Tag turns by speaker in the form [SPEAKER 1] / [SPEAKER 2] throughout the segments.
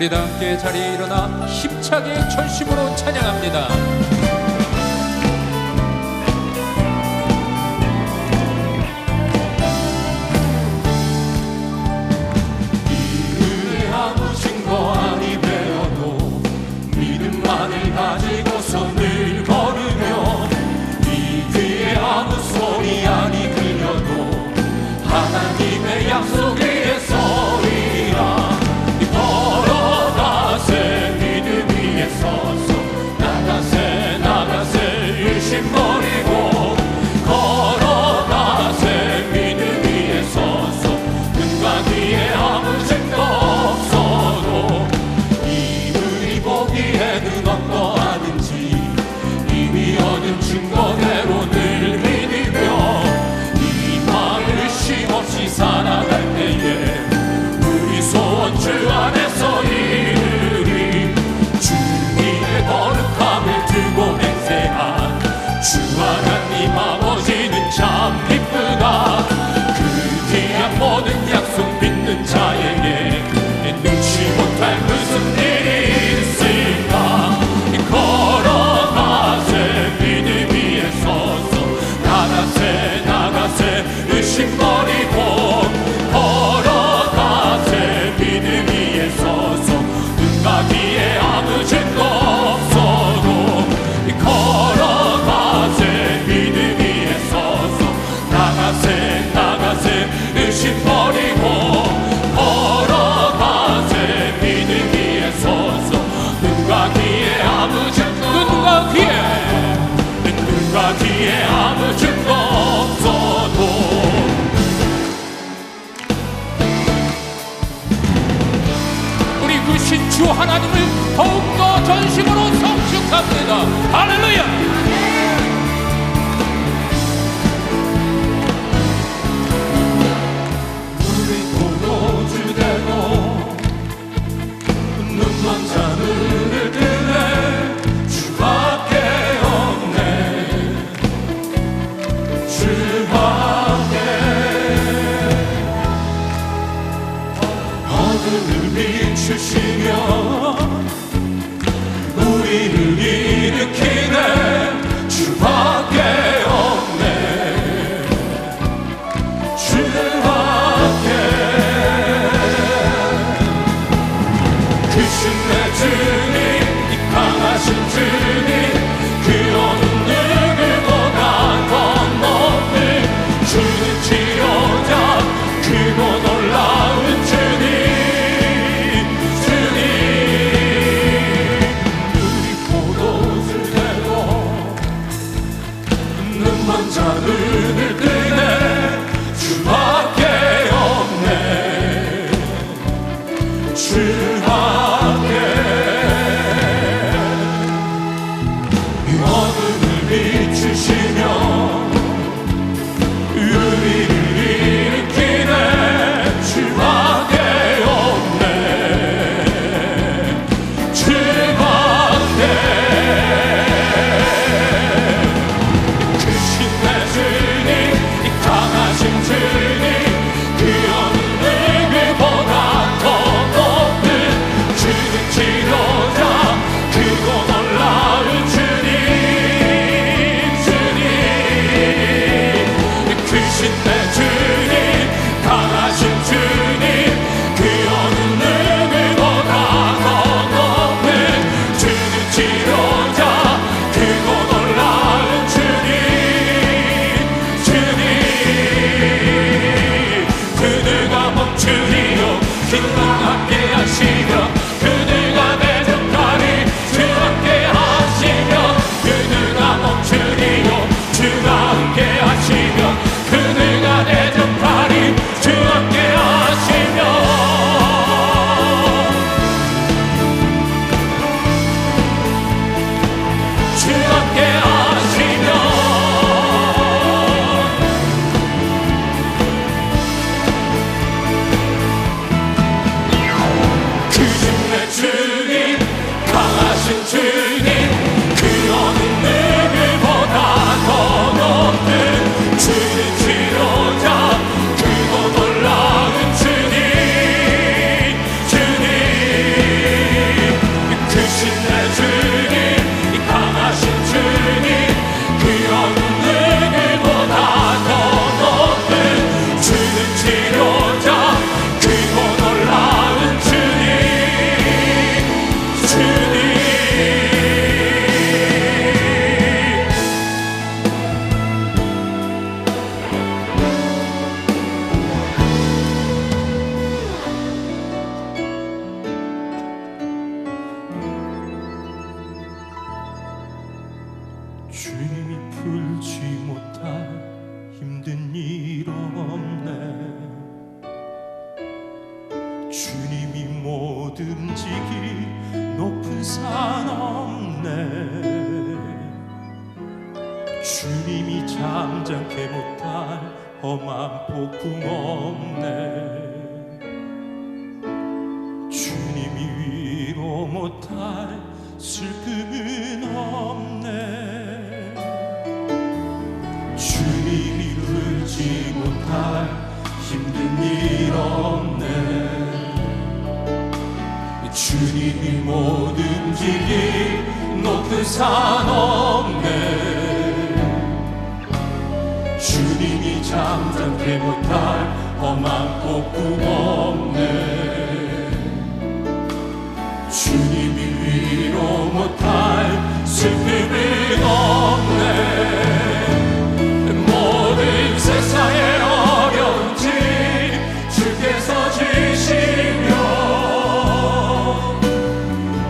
[SPEAKER 1] 우리 다 함께 자리에 일어나 힘차게 전심으로 찬양합니다.
[SPEAKER 2] 이은혜 아무 증거 아니 배워도 믿음만을 가지고서 늘 걸으며 이 귀에 아무 소리 아니 들려도 하나님의 약속 위에 서리라. 걸어가세 믿음 위에 서서 나가세 나가세 의심 버리고 걸어가세 믿음 위에 서서 눈과 귀에 아무 증거 없어도 이분이 보기에는 어떠하든지 이미 얻은 증거대로 늘 믿으며 이 마음 의심 없이 살아갈 때에 우리 소원 주 안에서 이르리. 주님의 거룩함을 두고 맹세한 주 하나님 아버지는 참 기쁘다. 그 귀한 모든 약속 믿는 자에게 능치 못할 무슨 일이 있을까. 걸어가세 믿음 위에 서서 나가세 나가세 의심 버리고 걸어가세 믿음 위에 서서 눈과 귀에 아무 증거 없어도 걸어가세 믿음 위에 서서 나가세 나가세 의심 버리고 걸어가세 믿음 위에 서서 눈과 귀에 아무 증거 눈과 귀에 아무 증거 없어도
[SPEAKER 1] 우리 구신 주 하나님을 더욱더 전심으로 성축합니다. 할렐루야.
[SPEAKER 2] 우리 포도주대로 눈먼 자들을 뜨네. 주밖에 없네. 주밖에 어둠을 비추시며 우리를 일으키네. 주밖에 없네. 주밖에 크신 내 주님 이 강하신 주님 그 어느 누구보다 더 높은 주는 치료자 크고 놀라운 주님 주님. 우리 포도주대로 눈먼 자들을 뜨네. 주밖에 없네. 주밖에 어둠을 비추시며 우리를 일으키네. 주밖에 없네. 주밖에 크신 내 주님 이 강하신 주님 그 어느 누구보다 더 높은 주는 치료자 크고 놀라운 주님 주님. 크신 내 주님 강하신 주님 그 어느 누구보다 더 높은 주는 치료자 크고 놀라운 주님 주님. 그들과 멈추리요 기도가 함께 하시며 그들과 대적하리 주 함께 하시며 그들과 멈추리요 주가 함께 하시며 그들과 대적하리 주 함께 하시며 주 함께 하시며
[SPEAKER 3] 움직이 높은 산 없네. 주님이 잠잠케 못할 험한 폭풍 없네. 주님이 위로 못할 슬픔은 없네. 주님이 풀지 못할 힘든 일 없네. 주님이 못 움직이 높은 산 없네. 주님이 잠잠케 못할 험한 폭풍 없네. 주님이 위로 못할 슬픔은 없네. 모든 세상의 어려운지 주께서 지시며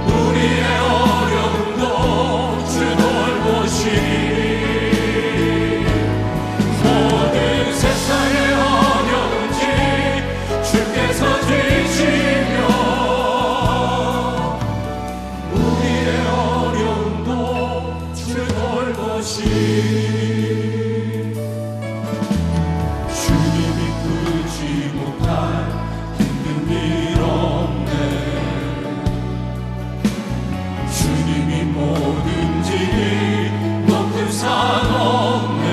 [SPEAKER 3] 우리의 어려움도 주 돌보시니 모든 세상의 어려운지 주께서 지시며 우리의 어려움도 주 돌보시니 주님이 풀지 못할 힘든 일 없네. 주님이 못 움직이 높은 산 없네.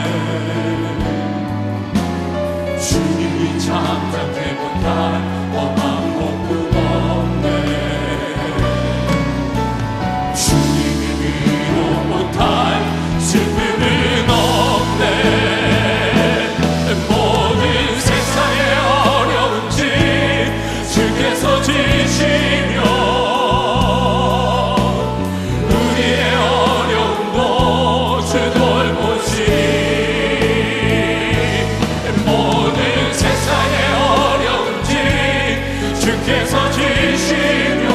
[SPEAKER 3] 주님이 잠잠케 못할 험한 폭풍 없네. 주님이 위로 못할 슬픔은 없네. 모든 세상의 어려운지 주께서 지시며 우리의 어려움도 주 돌보시니 모든 세상의 어려운지 주께서 지시며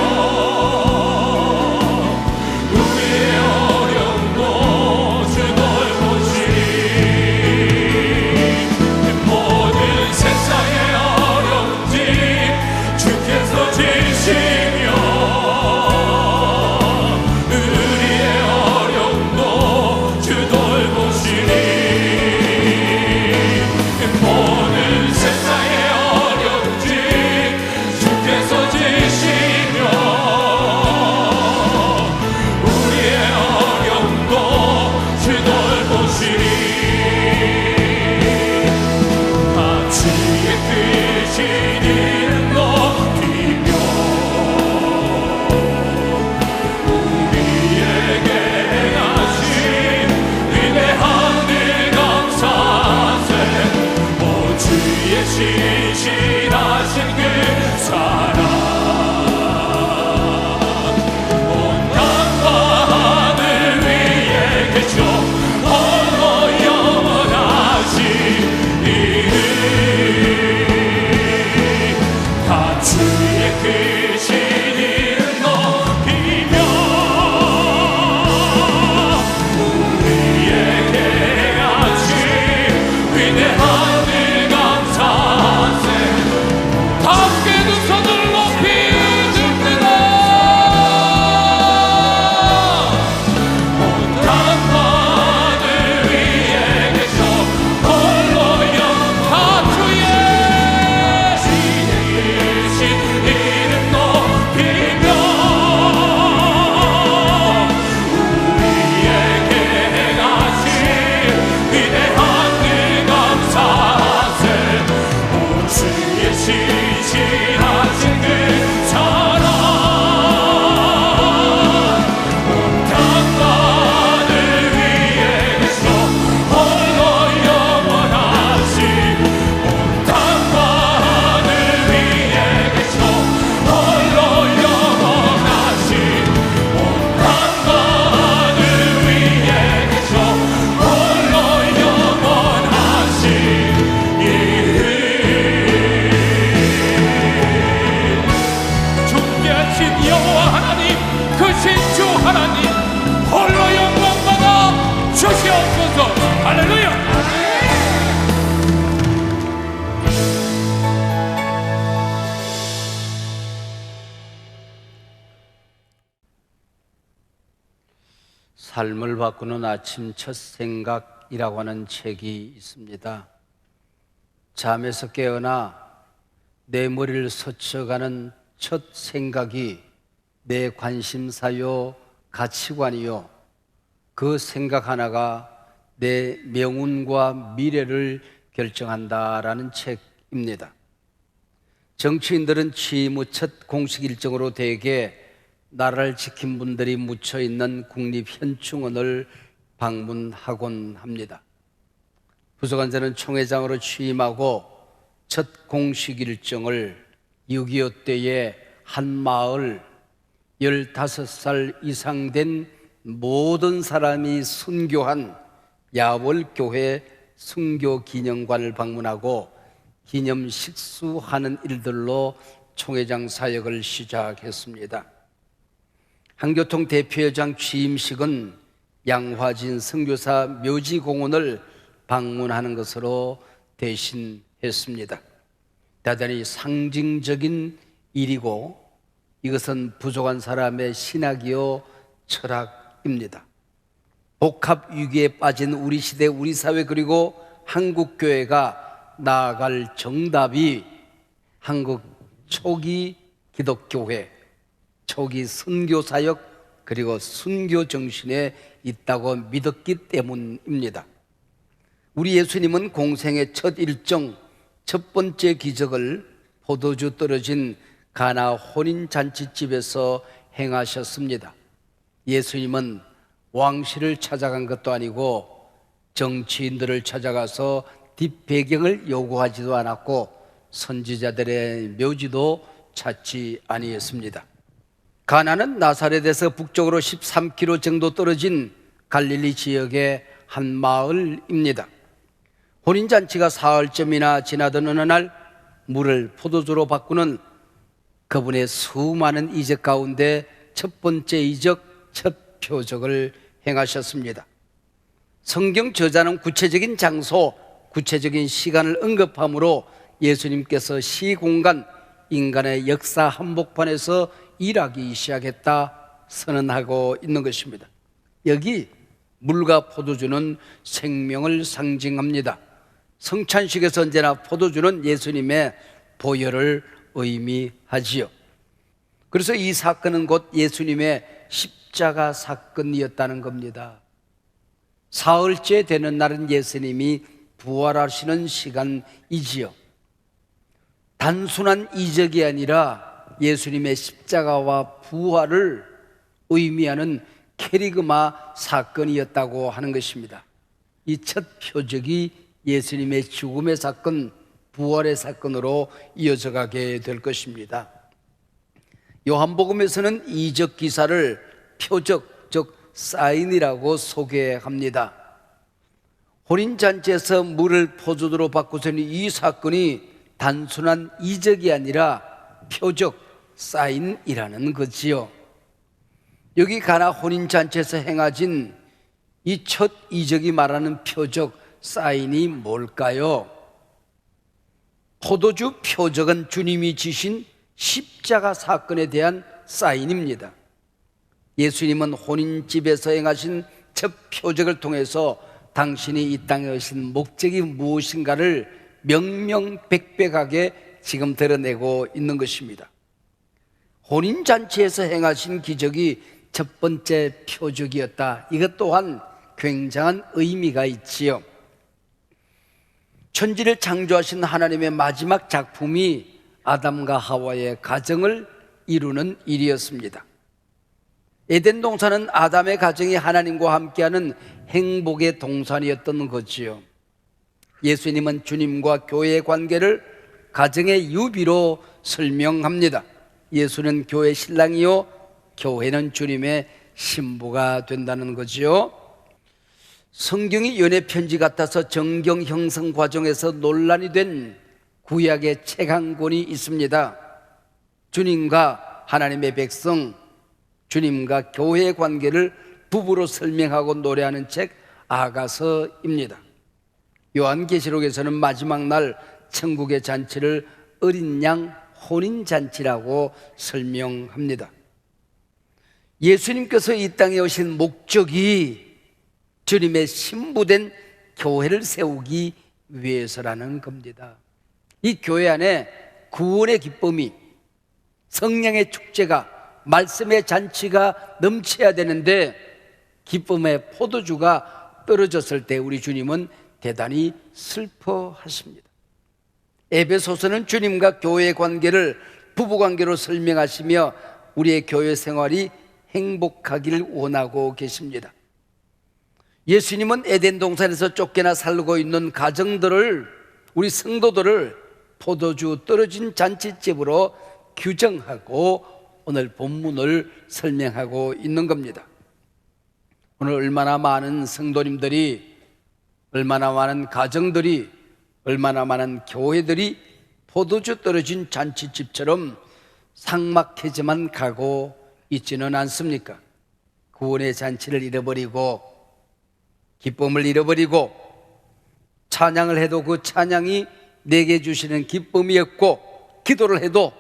[SPEAKER 3] 우리의 어려움도 주 돌보시니 모든 세상의 어려운지 주께서 지시며 우리의 어려움도 주 돌보시니 모든 세상의 어려운지 주께서 지시며 우리의 어려움도 주 돌보시니 다 주의 크신 이름 높이며 우리에게 행하신 위대한 일 감사세. 오 주의 신실하신 그 사랑 온 땅과 하늘 위에 계셔 홀로 영원하신 이름 다 주의 크신 이름 높이며 우리에게 행하신 위대한 일 감사세. 다 함께 두 손을 높이 듭니다. 온 땅과 하늘 위에 계셔 홀로 영다 주의 신이신 이름 높이며 우리에게 행하신 위대한 일 감사세. 오 주의 신실하신 그 사랑 온 땅과 하늘 위에 계셔 홀로 영원하신 온 땅과 하늘 위에 계셔 홀로 영원하신 온 땅과 하늘 위에 계셔 홀로 영원하신 이름 존귀하신 여호와 하나님 크신 주 하나님 홀로 영광받아 주시옵소서. 할렐루야.
[SPEAKER 4] 삶을 바꾸는 아침 첫 생각이라고 하는 책이 있습니다. 잠에서 깨어나 내 머리를 스쳐가는 첫 생각이 내 관심사요, 가치관이요, 그 생각 하나가 내 명운과 미래를 결정한다라는 책입니다. 정치인들은 취임 후 첫 공식 일정으로 대개 나라를 지킨 분들이 묻혀있는 국립현충원을 방문하곤 합니다. 부소관제는 총회장으로 취임하고 첫 공식 일정을 6.25 때의 한 마을 15살 이상 된 모든 사람이 순교한 야월교회 순교기념관을 방문하고 기념식수하는 일들로 총회장 사역을 시작했습니다. 한교통 대표회장 취임식은 양화진 선교사 묘지공원을 방문하는 것으로 대신했습니다. 대단히 상징적인 일이고 이것은 부족한 사람의 신학이요 철학입니다. 복합 위기에 빠진 우리 시대, 우리 사회, 그리고 한국교회가 나아갈 정답이 한국 초기 기독교회, 초기 선교사역, 그리고 순교 정신에 있다고 믿었기 때문입니다. 우리 예수님은 공생의 첫 일정, 첫 번째 기적을 포도주 떨어진 가나 혼인잔치집에서 행하셨습니다. 예수님은 왕실을 찾아간 것도 아니고 정치인들을 찾아가서 뒷배경을 요구하지도 않았고 선지자들의 묘지도 찾지 아니했습니다. 가나는 나사렛에서 북쪽으로 13km 정도 떨어진 갈릴리 지역의 한 마을입니다. 혼인잔치가 사흘쯤이나 지나던 어느 날 물을 포도주로 바꾸는 그분의 수많은 이적 가운데 첫 번째 이적, 첫 표적을 행하셨습니다. 성경 저자는 구체적인 장소, 구체적인 시간을 언급함으로 예수님께서 시공간, 인간의 역사 한복판에서 일하기 시작했다 선언하고 있는 것입니다. 여기 물과 포도주는 생명을 상징합니다. 성찬식에서 언제나 포도주는 예수님의 보혈을 의미하지요. 그래서 이 사건은 곧 예수님의 십자가 사건이었다는 겁니다. 사흘째 되는 날은 예수님이 부활하시는 시간이지요. 단순한 이적이 아니라 예수님의 십자가와 부활을 의미하는 캐리그마 사건이었다고 하는 것입니다. 이 첫 표적이 예수님의 죽음의 사건, 부활의 사건으로 이어져 가게 될 것입니다. 요한복음에서는 이적 기사를 표적, 즉 사인이라고 소개합니다. 혼인잔치에서 물을 포도주로 바꾸서는 이 사건이 단순한 이적이 아니라 표적, 사인이라는 거지요. 여기 가나 혼인잔치에서 행하진 이 첫 이적이 말하는 표적, 사인이 뭘까요? 포도주 표적은 주님이 지신 십자가 사건에 대한 사인입니다. 예수님은 혼인집에서 행하신 첫 표적을 통해서 당신이 이 땅에 오신 목적이 무엇인가를 명명백백하게 지금 드러내고 있는 것입니다. 혼인잔치에서 행하신 기적이 첫 번째 표적이었다. 이것 또한 굉장한 의미가 있지요. 천지를 창조하신 하나님의 마지막 작품이 아담과 하와의 가정을 이루는 일이었습니다. 에덴 동산은 아담의 가정이 하나님과 함께하는 행복의 동산이었던 거지요. 예수님은 주님과 교회의 관계를 가정의 유비로 설명합니다. 예수는 교회 신랑이요, 교회는 주님의 신부가 된다는 거지요. 성경이 연애 편지 같아서 정경 형성 과정에서 논란이 된 구약의 책 한 권이 있습니다. 주님과 하나님의 백성, 주님과 교회의 관계를 부부로 설명하고 노래하는 책 아가서입니다. 요한계시록에서는 마지막 날 천국의 잔치를 어린 양 혼인잔치라고 설명합니다. 예수님께서 이 땅에 오신 목적이 주님의 신부된 교회를 세우기 위해서라는 겁니다. 이 교회 안에 구원의 기쁨이, 성령의 축제가, 말씀의 잔치가 넘쳐야 되는데 기쁨의 포도주가 떨어졌을 때 우리 주님은 대단히 슬퍼하십니다. 에베소서는 주님과 교회의 관계를 부부관계로 설명하시며 우리의 교회 생활이 행복하기를 원하고 계십니다. 예수님은 에덴 동산에서 쫓겨나 살고 있는 가정들을, 우리 성도들을 포도주 떨어진 잔치집으로 규정하고 오늘 본문을 설명하고 있는 겁니다. 오늘 얼마나 많은 성도님들이, 얼마나 많은 가정들이, 얼마나 많은 교회들이 포도주 떨어진 잔치집처럼 삭막해져만 가고 있지는 않습니까? 구원의 잔치를 잃어버리고 기쁨을 잃어버리고 찬양을 해도 그 찬양이 내게 주시는 기쁨이 없고 기도를 해도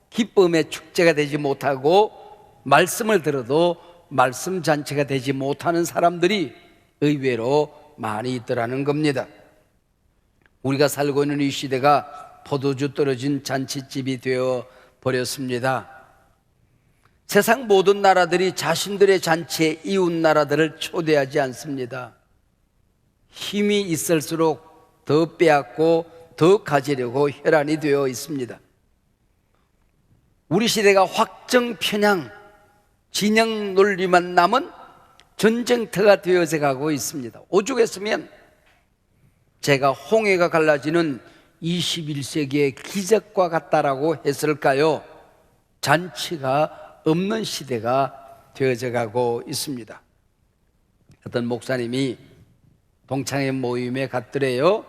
[SPEAKER 4] 기쁨의 축제가 되지 못하고 말씀을 들어도 말씀 잔치가 되지 못하는 사람들이 의외로 많이 있더라는 겁니다. 우리가 살고 있는 이 시대가 포도주 떨어진 잔치집이 되어 버렸습니다. 세상 모든 나라들이 자신들의 잔치에 이웃 나라들을 초대하지 않습니다. 힘이 있을수록 더 빼앗고 더 가지려고 혈안이 되어 있습니다. 우리 시대가 확정 편향, 진영 논리만 남은 전쟁터가 되어져 가고 있습니다. 오죽했으면 제가 홍해가 갈라지는 21세기의 기적과 같다라고 했을까요? 잔치가 없는 시대가 되어져 가고 있습니다. 어떤 목사님이 동창회 모임에 갔더래요.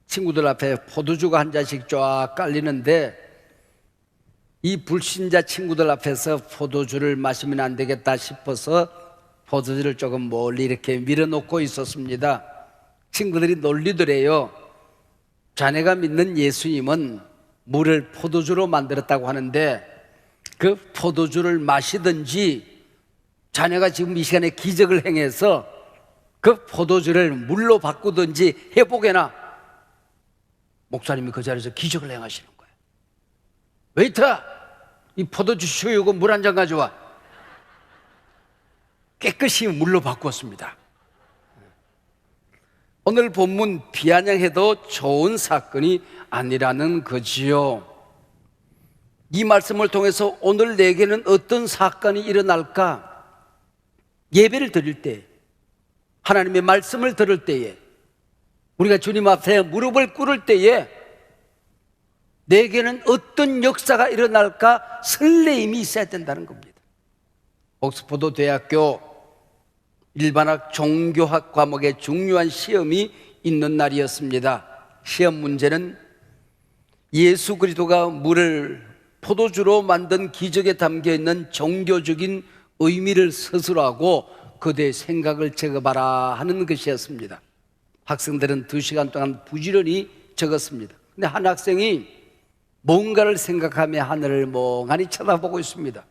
[SPEAKER 4] 친구들 앞에 포도주가 한 잔씩 쫙 깔리는데 이 불신자 친구들 앞에서 포도주를 마시면 안 되겠다 싶어서 포도주를 조금 멀리 이렇게 밀어놓고 있었습니다. 친구들이 놀리더래요. 자네가 믿는 예수님은 물을 포도주로 만들었다고 하는데 그 포도주를 마시든지 자네가 지금 이 시간에 기적을 행해서 그 포도주를 물로 바꾸든지 해보게나. 목사님이 그 자리에서 기적을 행하시는 거예요. 웨이터, 이 포도주 쉬우고 물 한 잔 가져와. 깨끗이 물로 바꾸었습니다. 오늘 본문 비아냥해도 좋은 사건이 아니라는 거지요. 이 말씀을 통해서 오늘 내게는 어떤 사건이 일어날까? 예배를 드릴 때, 하나님의 말씀을 들을 때에, 우리가 주님 앞에 무릎을 꿇을 때에 내게는 어떤 역사가 일어날까 설레임이 있어야 된다는 겁니다. 옥스퍼드 대학교 일반학 종교학 과목의 중요한 시험이 있는 날이었습니다. 시험 문제는 예수 그리스도가 물을 포도주로 만든 기적에 담겨있는 종교적인 의미를 서술하고 그대의 생각을 적어봐라 하는 것이었습니다. 학생들은 2시간 동안 부지런히 적었습니다. 근데 한 학생이 뭔가를 생각하며 하늘을 멍하니 쳐다보고 있습니다.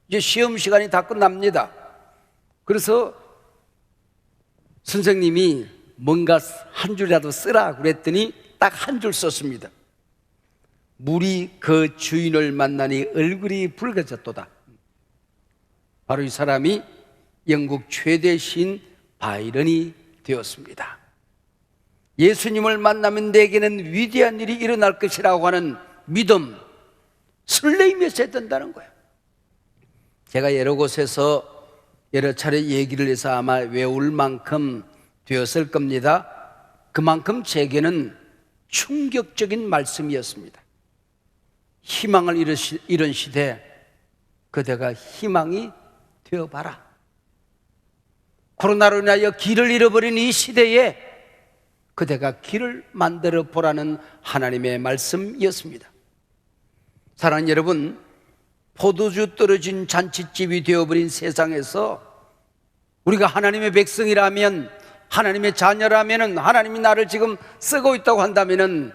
[SPEAKER 4] 이제 시험 시간이 다 끝납니다. 그래서 선생님이 뭔가 한 줄이라도 쓰라 그랬더니 딱 한 줄 썼습니다. 물이 그 주인을 만나니 얼굴이 붉어졌도다. 바로 이 사람이 영국 최대 시인 바이런이 되었습니다. 예수님을 만나면 내게는 위대한 일이 일어날 것이라고 하는 믿음, 설레임이 있어야 된다는 거예요. 제가 여러 곳에서 여러 차례 얘기를 해서 아마 외울 만큼 되었을 겁니다. 그만큼 제게는 충격적인 말씀이었습니다. 희망을 잃은 시대, 그대가 희망이 되어봐라. 코로나로 인하여 길을 잃어버린 이 시대에 그대가 길을 만들어 보라는 하나님의 말씀이었습니다. 사랑하는 여러분, 포도주 떨어진 잔치집이 되어버린 세상에서 우리가 하나님의 백성이라면, 하나님의 자녀라면, 하나님이 나를 지금 쓰고 있다고 한다면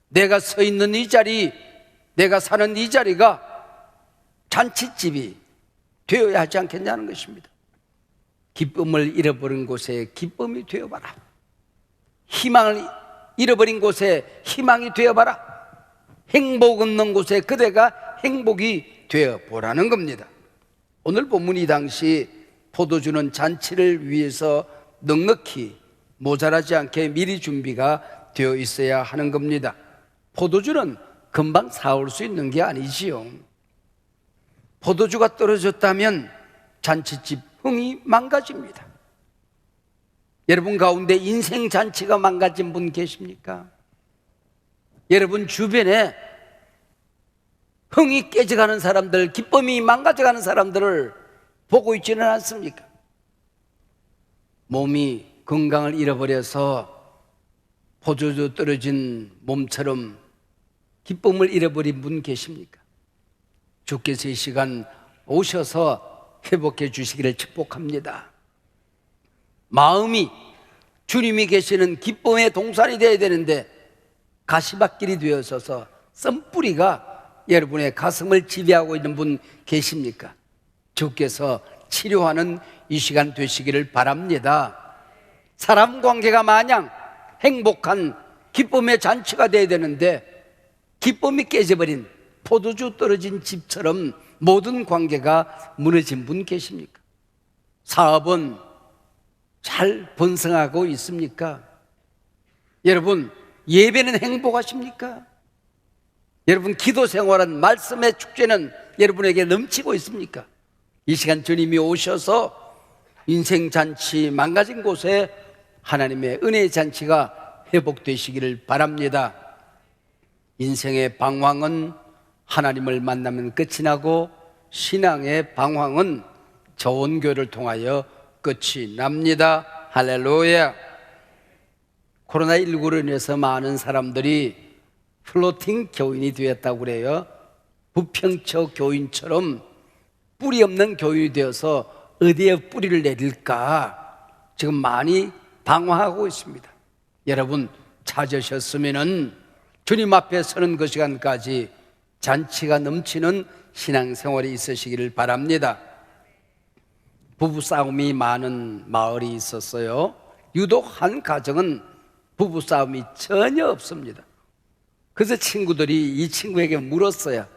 [SPEAKER 4] 내가 서 있는 이 자리, 내가 사는 이 자리가 잔치집이 되어야 하지 않겠냐는 것입니다. 기쁨을 잃어버린 곳에 기쁨이 되어봐라. 희망을 잃어버린 곳에 희망이 되어봐라. 행복 없는 곳에 그대가 행복이 되어보라는 겁니다. 오늘 본문 이 당시 포도주는 잔치를 위해서 넉넉히 모자라지 않게 미리 준비가 되어 있어야 하는 겁니다. 포도주는 금방 사올 수 있는 게 아니지요. 포도주가 떨어졌다면 잔치집 흥이 망가집니다. 여러분 가운데 인생 잔치가 망가진 분 계십니까? 여러분 주변에 흥이 깨져가는 사람들, 기쁨이 망가져가는 사람들을 보고 있지는 않습니까? 몸이 건강을 잃어버려서 포도주 떨어진 몸처럼 기쁨을 잃어버린 분 계십니까? 주께서 이 시간 오셔서 회복해 주시기를 축복합니다. 마음이 주님이 계시는 기쁨의 동산이 되어야 되는데 가시밭길이 되어서서 썬뿌리가 여러분의 가슴을 지배하고 있는 분 계십니까? 주께서 치료하는 이 시간 되시기를 바랍니다. 사람 관계가 마냥 행복한 기쁨의 잔치가 되어야 되는데 기쁨이 깨져버린 포도주 떨어진 집처럼 모든 관계가 무너진 분 계십니까? 사업은 잘 번성하고 있습니까? 여러분 예배는 행복하십니까? 여러분 기도 생활은 말씀의 축제는 여러분에게 넘치고 있습니까? 이 시간 주님이 오셔서 인생 잔치 망가진 곳에 하나님의 은혜의 잔치가 회복되시기를 바랍니다. 인생의 방황은 하나님을 만나면 끝이 나고 신앙의 방황은 좋은 교회를 통하여 끝이 납니다. 할렐루야. 코로나19로 인해서 많은 사람들이 플로팅 교인이 되었다고 그래요. 부평초 교인처럼 뿌리 없는 교인이 되어서 어디에 뿌리를 내릴까 지금 많이 방황하고 있습니다. 여러분 찾으셨으면은 주님 앞에 서는 그 시간까지 잔치가 넘치는 신앙생활이 있으시기를 바랍니다. 부부싸움이 많은 마을이 있었어요. 유독 한 가정은 부부싸움이 전혀 없습니다. 그래서 친구들이 이 친구에게 물었어요.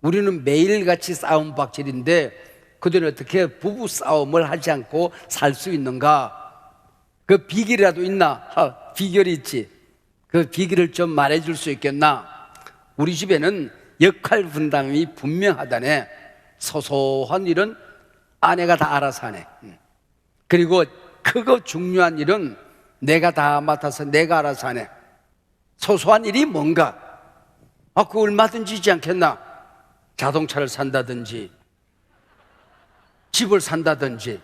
[SPEAKER 4] 우리는 매일같이 싸움박질인데 그들은 어떻게 부부싸움을 하지 않고 살 수 있는가? 그 비결이라도 있나? 비결이 있지. 그 비결을 좀 말해줄 수 있겠나? 우리 집에는 역할 분담이 분명하다네. 소소한 일은 아내가 다 알아서 하네. 그리고 크고 중요한 일은 내가 다 맡아서 내가 알아서 하네. 소소한 일이 뭔가? 그거 얼마든지 있지 않겠나? 자동차를 산다든지 집을 산다든지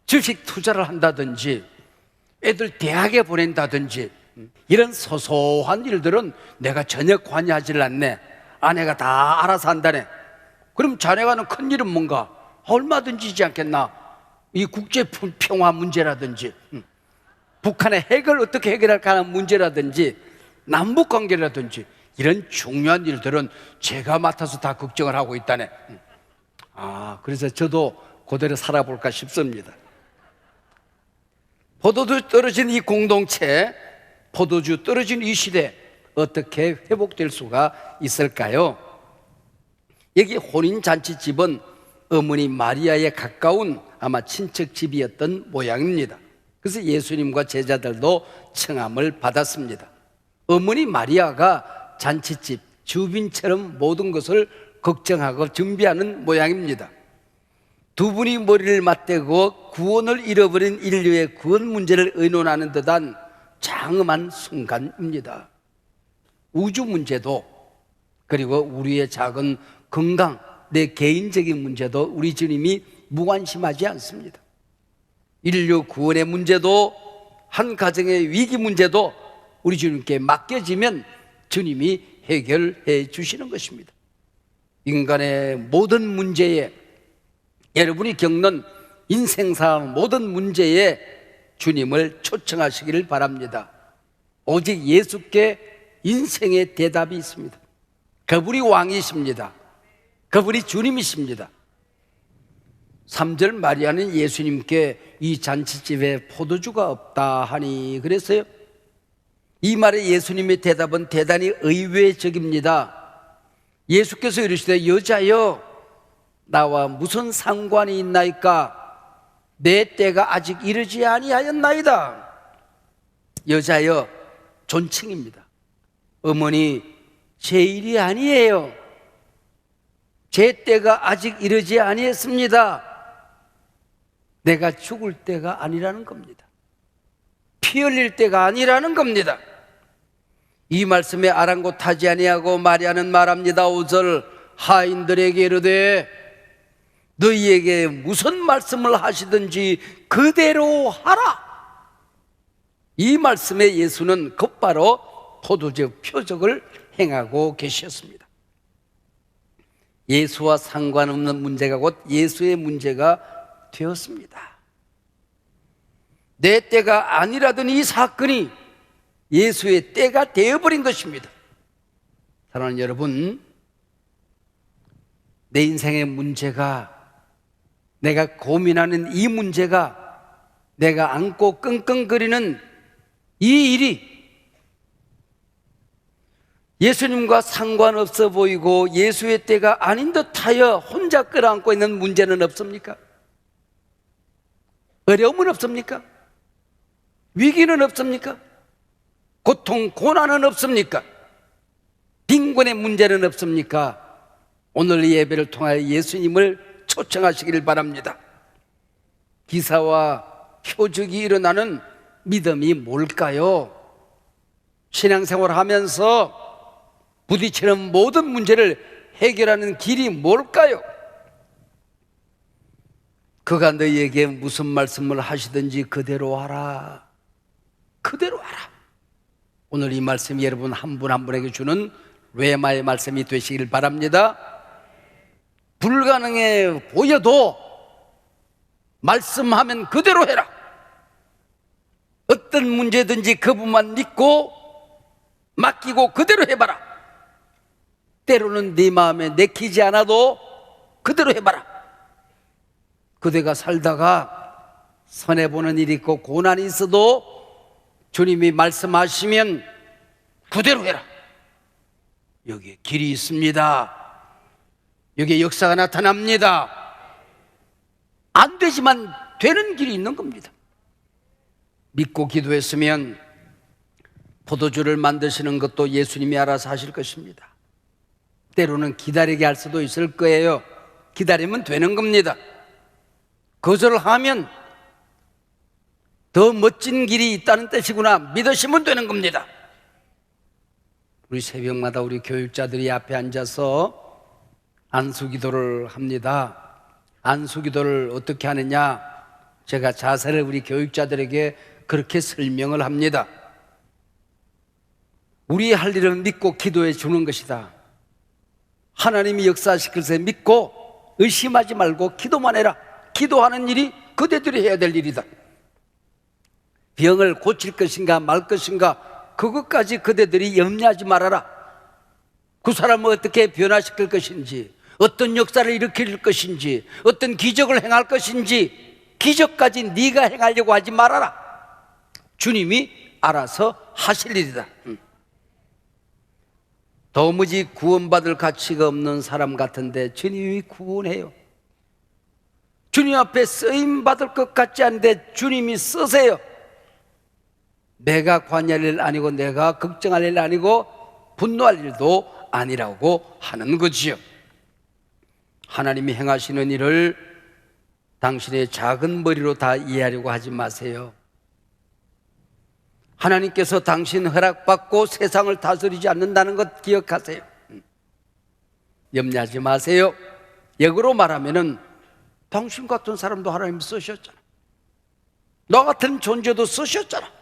[SPEAKER 4] 주식 투자를 한다든지 애들 대학에 보낸다든지 이런 소소한 일들은 내가 전혀 관여하지 않네. 아내가 다 알아서 한다네. 그럼 자네가 하는 큰 일은 뭔가? 얼마든지 있지 않겠나? 이 국제 평화 문제라든지 북한의 핵을 어떻게 해결할까 하는 문제라든지 남북 관계라든지 이런 중요한 일들은 제가 맡아서 다 걱정을 하고 있다네. 그래서 저도 그대로 살아볼까 싶습니다. 포도주 떨어진 이 공동체, 포도주 떨어진 이 시대 어떻게 회복될 수가 있을까요? 여기 혼인잔치집은 어머니 마리아에 가까운 아마 친척집이었던 모양입니다. 그래서 예수님과 제자들도 청함을 받았습니다. 어머니 마리아가 잔치집 주빈처럼 모든 것을 걱정하고 준비하는 모양입니다. 두 분이 머리를 맞대고 구원을 잃어버린 인류의 구원 문제를 의논하는 듯한 장엄한 순간입니다. 우주 문제도 그리고 우리의 작은 건강, 내 개인적인 문제도 우리 주님이 무관심하지 않습니다. 인류 구원의 문제도 한 가정의 위기 문제도 우리 주님께 맡겨지면 주님이 해결해 주시는 것입니다. 인간의 모든 문제에, 여러분이 겪는 인생사 모든 문제에 주님을 초청하시기를 바랍니다. 오직 예수께 인생의 대답이 있습니다. 그분이 왕이십니다. 그분이 주님이십니다. 3절 마리아는 예수님께 이 잔치집에 포도주가 없다 하니 그랬어요. 이 말에 예수님의 대답은 대단히 의외적입니다. 예수께서 이르시되 여자여 나와 무슨 상관이 있나이까? 내 때가 아직 이르지 아니하였나이다. 여자여 존칭입니다. 어머니 제 일이 아니에요. 제 때가 아직 이르지 아니했습니다. 내가 죽을 때가 아니라는 겁니다. 피 흘릴 때가 아니라는 겁니다. 이 말씀에 아랑곳하지 아니하고 마리아는 말합니다. 5절 하인들에게 이르되 너희에게 무슨 말씀을 하시든지 그대로 하라. 이 말씀에 예수는 곧바로 포도주 표적을 행하고 계셨습니다. 예수와 상관없는 문제가 곧 예수의 문제가 되었습니다. 내 때가 아니라던 이 사건이 예수의 때가 되어버린 것입니다. 사랑하는 여러분, 내 인생의 문제가, 내가 고민하는 이 문제가, 내가 안고 끙끙거리는 이 일이 예수님과 상관없어 보이고 예수의 때가 아닌 듯하여 혼자 끌어안고 있는 문제는 없습니까? 어려움은 없습니까? 위기는 없습니까? 고통, 고난은 없습니까? 빈곤의 문제는 없습니까? 오늘 이 예배를 통하여 예수님을 초청하시길 바랍니다. 기사와 표적이 일어나는 믿음이 뭘까요? 신앙생활 하면서 부딪히는 모든 문제를 해결하는 길이 뭘까요? 그가 너희에게 무슨 말씀을 하시든지 그대로 하라. 그대로 하라. 오늘 이 말씀이 여러분 한 분 한 분에게 주는 레마의 말씀이 되시길 바랍니다. 불가능해 보여도 말씀하면 그대로 해라. 어떤 문제든지 그분만 믿고 맡기고 그대로 해봐라. 때로는 네 마음에 내키지 않아도 그대로 해봐라. 그대가 살다가 손해보는 일이 있고 고난이 있어도 주님이 말씀하시면 그대로 해라. 여기에 길이 있습니다. 여기에 역사가 나타납니다. 안 되지만 되는 길이 있는 겁니다. 믿고 기도했으면 포도주를 만드시는 것도 예수님이 알아서 하실 것입니다. 때로는 기다리게 할 수도 있을 거예요. 기다리면 되는 겁니다. 거절하면 더 멋진 길이 있다는 뜻이구나 믿으시면 되는 겁니다. 우리 새벽마다 우리 교육자들이 앞에 앉아서 안수기도를 합니다. 안수기도를 어떻게 하느냐, 제가 자세를 우리 교육자들에게 그렇게 설명을 합니다. 우리 할 일은 믿고 기도해 주는 것이다. 하나님이 역사하실 것을 믿고 의심하지 말고 기도만 해라. 기도하는 일이 그대들이 해야 될 일이다. 병을 고칠 것인가 말 것인가 그것까지 그대들이 염려하지 말아라. 그 사람을 어떻게 변화시킬 것인지, 어떤 역사를 일으킬 것인지, 어떤 기적을 행할 것인지, 기적까지 네가 행하려고 하지 말아라. 주님이 알아서 하실 일이다. 도무지 구원받을 가치가 없는 사람 같은데 주님이 구원해요. 주님 앞에 쓰임받을 것 같지 않은데 주님이 쓰세요. 내가 관여할 일 아니고 내가 걱정할 일 아니고 분노할 일도 아니라고 하는 거지요. 하나님이 행하시는 일을 당신의 작은 머리로 다 이해하려고 하지 마세요. 하나님께서 당신 허락받고 세상을 다스리지 않는다는 것 기억하세요. 염려하지 마세요. 역으로 말하면은 당신 같은 사람도 하나님이 쓰셨잖아. 너 같은 존재도 쓰셨잖아.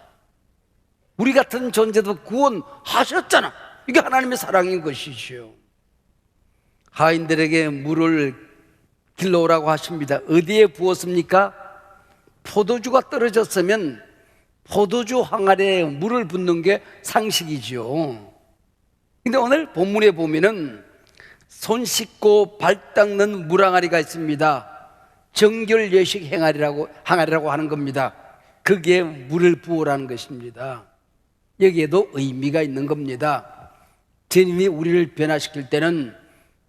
[SPEAKER 4] 우리 같은 존재도 구원하셨잖아. 이게 하나님의 사랑인 것이지요. 하인들에게 물을 길러오라고 하십니다. 어디에 부었습니까? 포도주가 떨어졌으면 포도주 항아리에 물을 붓는 게 상식이죠. 근데 오늘 본문에 보면은 손 씻고 발 닦는 물 항아리가 있습니다. 정결 예식 행하리라고 하는 겁니다. 그게 물을 부으라는 것입니다. 여기에도 의미가 있는 겁니다. 주님이 우리를 변화시킬 때는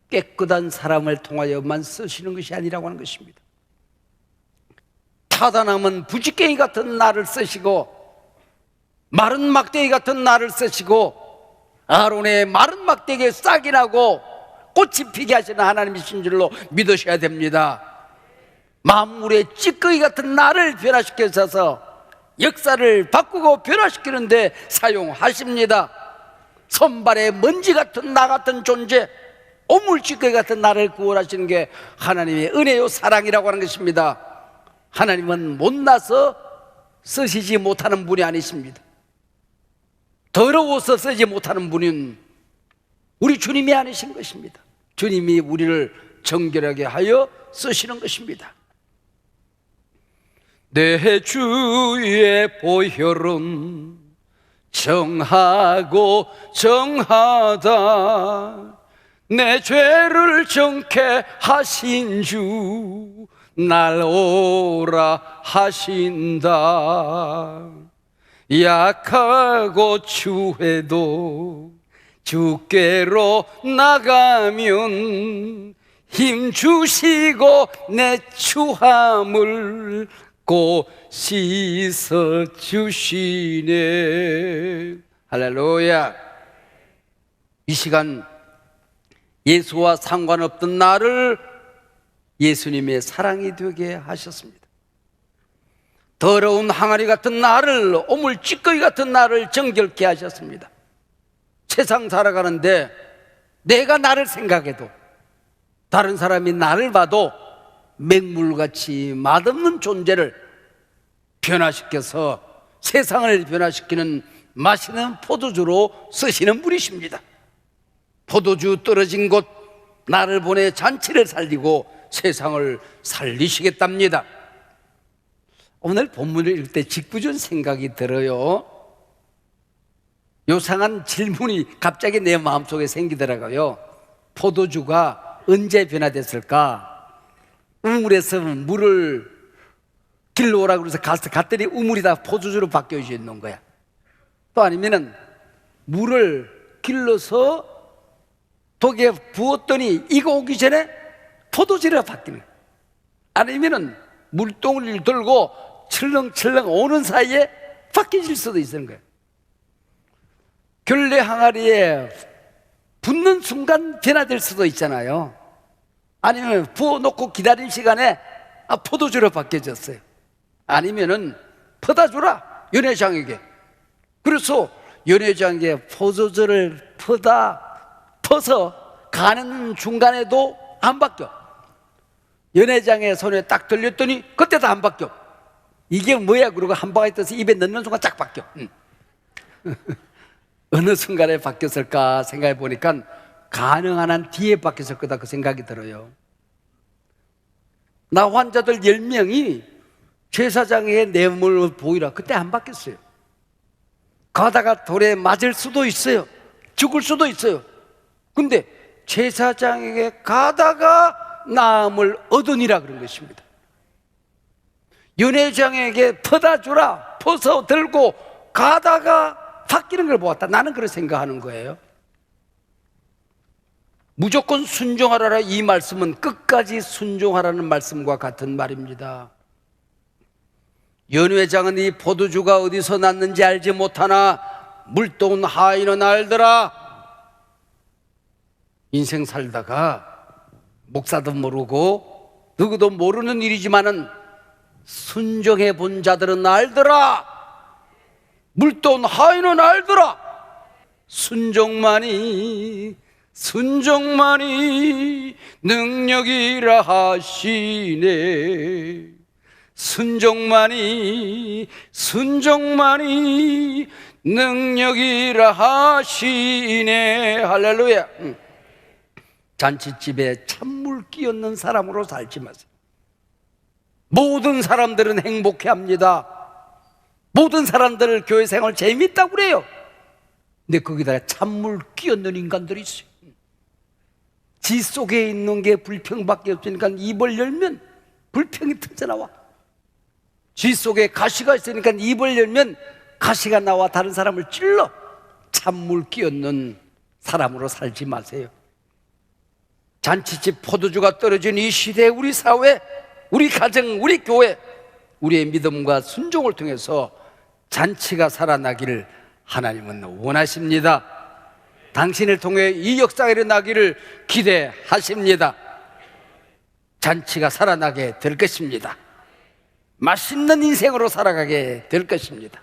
[SPEAKER 4] 깨끗한 사람을 통하여만 쓰시는 것이 아니라고 하는 것입니다. 타다남은 부지깽이 같은 나를 쓰시고 마른 막대기 같은 나를 쓰시고 아론의 마른 막대기에 싹이 나고 꽃이 피게 하시는 하나님이신 줄로 믿으셔야 됩니다. 만물의 찌꺼기 같은 나를 변화시켜서 역사를 바꾸고 변화시키는데 사용하십니다. 손발에 먼지 같은 나 같은 존재, 오물 찌꺼기 같은 나를 구원하시는 게 하나님의 은혜요 사랑이라고 하는 것입니다. 하나님은 못나서 쓰시지 못하는 분이 아니십니다. 더러워서 쓰지 못하는 분은 우리 주님이 아니신 것입니다. 주님이 우리를 정결하게 하여 쓰시는 것입니다. 내 주의 보혈은 정하고 정하다. 내 죄를 정케 하신 주 날 오라 하신다. 약하고 추해도 주께로 나가면 힘 주시고 내 추함을 꼭 씻어 주시네. 할렐루야. 이 시간 예수와 상관없던 나를 예수님의 사랑이 되게 하셨습니다. 더러운 항아리 같은 나를, 오물 찌꺼기 같은 나를 정결케 하셨습니다. 세상 살아가는데 내가 나를 생각해도, 다른 사람이 나를 봐도 맹물같이 맛없는 존재를 변화시켜서 세상을 변화시키는 맛있는 포도주로 쓰시는 분이십니다. 포도주 떨어진 곳 나를 보내 잔치를 살리고 세상을 살리시겠답니다. 오늘 본문을 읽을 때 짓궂은 생각이 들어요. 요상한 질문이 갑자기 내 마음속에 생기더라고요. 포도주가 언제 변화됐을까? 우물에서 물을 길러 오라고 그래서 갔더니 우물이 다 포도주로 바뀌어 있는 거야. 또 아니면은 물을 길러서 독에 부었더니 이거 오기 전에 포도주로 바뀌는 거야. 아니면은 물동을 들고 철렁철렁 오는 사이에 바뀌질 수도 있는 거예요. 결례 항아리에 붓는 순간 변화될 수도 있잖아요. 아니면 부어놓고 기다린 시간에 포도주로 바뀌어졌어요. 아니면은 퍼다 주라 연회장에게. 그래서 연회장에게 포도주를 퍼서 가는 중간에도 안 바뀌어. 연회장의 손에 딱 들렸더니 그때도 안 바뀌어. 이게 뭐야? 그러고 한 방에 떠서 입에 넣는 순간 쫙 바뀌어. 어느 순간에 바뀌었을까 생각해 보니까 가능한 한 뒤에 바뀌었을 거다 그 생각이 들어요. 나 환자들 10명이 제사장의 뇌물을 보이라 그때 안 바뀌었어요. 가다가 돌에 맞을 수도 있어요. 죽을 수도 있어요. 근데 제사장에게 가다가 나음을 얻으니라 그런 것입니다. 연회장에게 퍼다 주라 퍼서 들고 가다가 바뀌는 걸 보았다. 나는 그렇게 생각하는 거예요. 무조건 순종하라라 이 말씀은 끝까지 순종하라는 말씀과 같은 말입니다. 연회장은 이 포도주가 어디서 났는지 알지 못하나 물동은 하인은 알더라. 인생 살다가 목사도 모르고 누구도 모르는 일이지만은 순종해 본 자들은 알더라. 물돈 하인은 알더라. 순종만이 능력이라 하시네. 순종만이 능력이라 하시네. 할렐루야. 잔치집에 찬물 끼얹는 사람으로 살지 마세요. 모든 사람들은 행복해합니다. 모든 사람들 교회 생활 재밌다고 그래요. 근데 거기다가 찬물 끼얹는 인간들이 있어요. 지 속에 있는 게 불평밖에 없으니까 입을 열면 불평이 터져나와. 쥐 속에 가시가 있으니까 입을 열면 가시가 나와 다른 사람을 찔러. 찬물 끼얹는 사람으로 살지 마세요. 잔치집 포도주가 떨어진 이 시대에 우리 사회, 우리 가정, 우리 교회, 우리의 믿음과 순종을 통해서 잔치가 살아나기를 하나님은 원하십니다. 당신을 통해 이 역사가 일어나기를 기대하십니다. 잔치가 살아나게 될 것입니다. 맛있는 인생으로 살아가게 될 것입니다.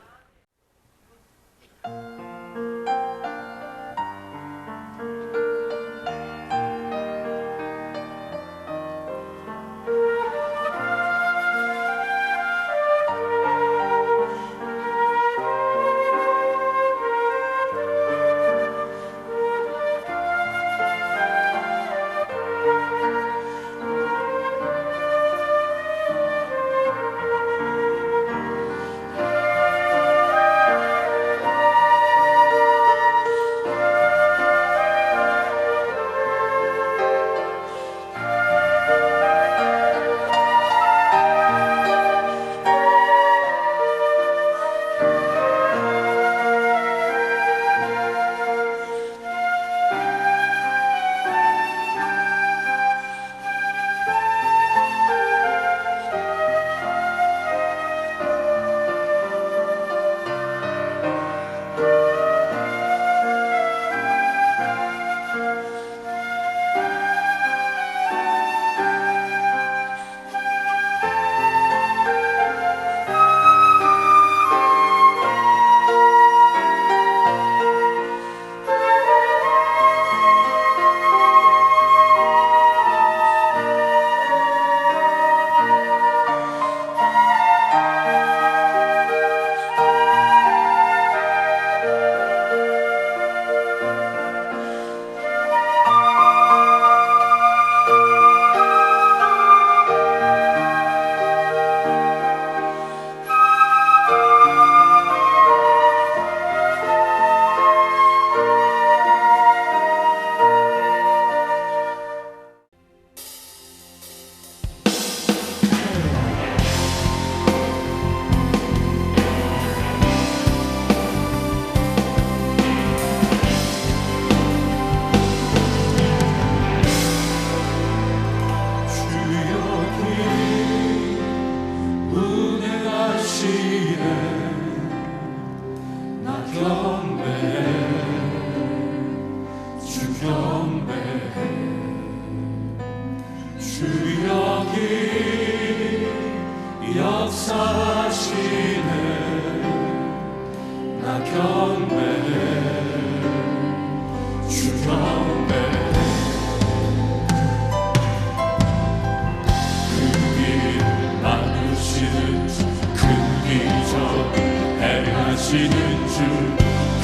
[SPEAKER 2] 하시는 주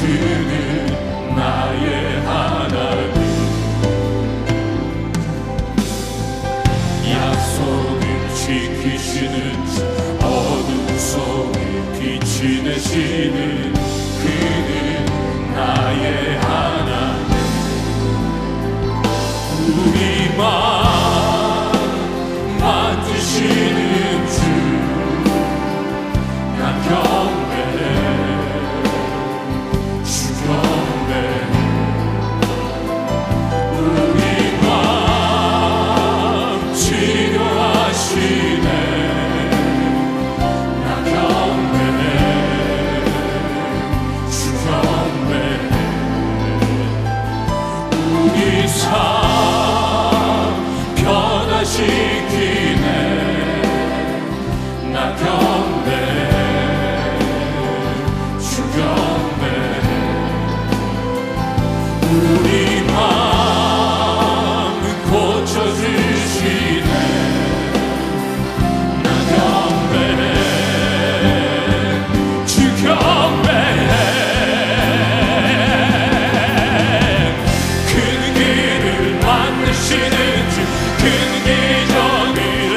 [SPEAKER 2] 그는 나의 하나님 약속을 지키시는 주 어둠 속에 빛이 되시는 그는 나의 하나님 우리 마음 만지시는 주 나 경배해 주 경배해 우리 마음 치료하시네 나 경배해 주 경배해 우리 삶 변화시키네 나 경배해 우리 마음 고쳐주시네 나 경배해 주 경배해 큰 길을 만드시는 주 큰 기적을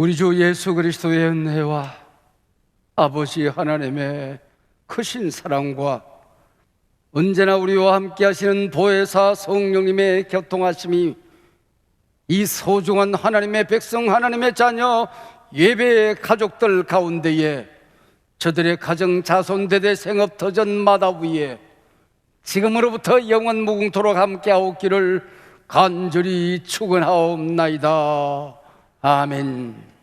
[SPEAKER 1] 우리 주 예수 그리스도의 은혜와 아버지 하나님의 크신 사랑과 언제나 우리와 함께 하시는 보혜사 성령님의 교통하심이 이 소중한 하나님의 백성, 하나님의 자녀, 예배의 가족들 가운데에 저들의 가정, 자손, 대대, 생업, 터전, 마다 위에 지금으로부터 영원 무궁토록 함께하옵기를 간절히 축원하옵나이다. 아멘.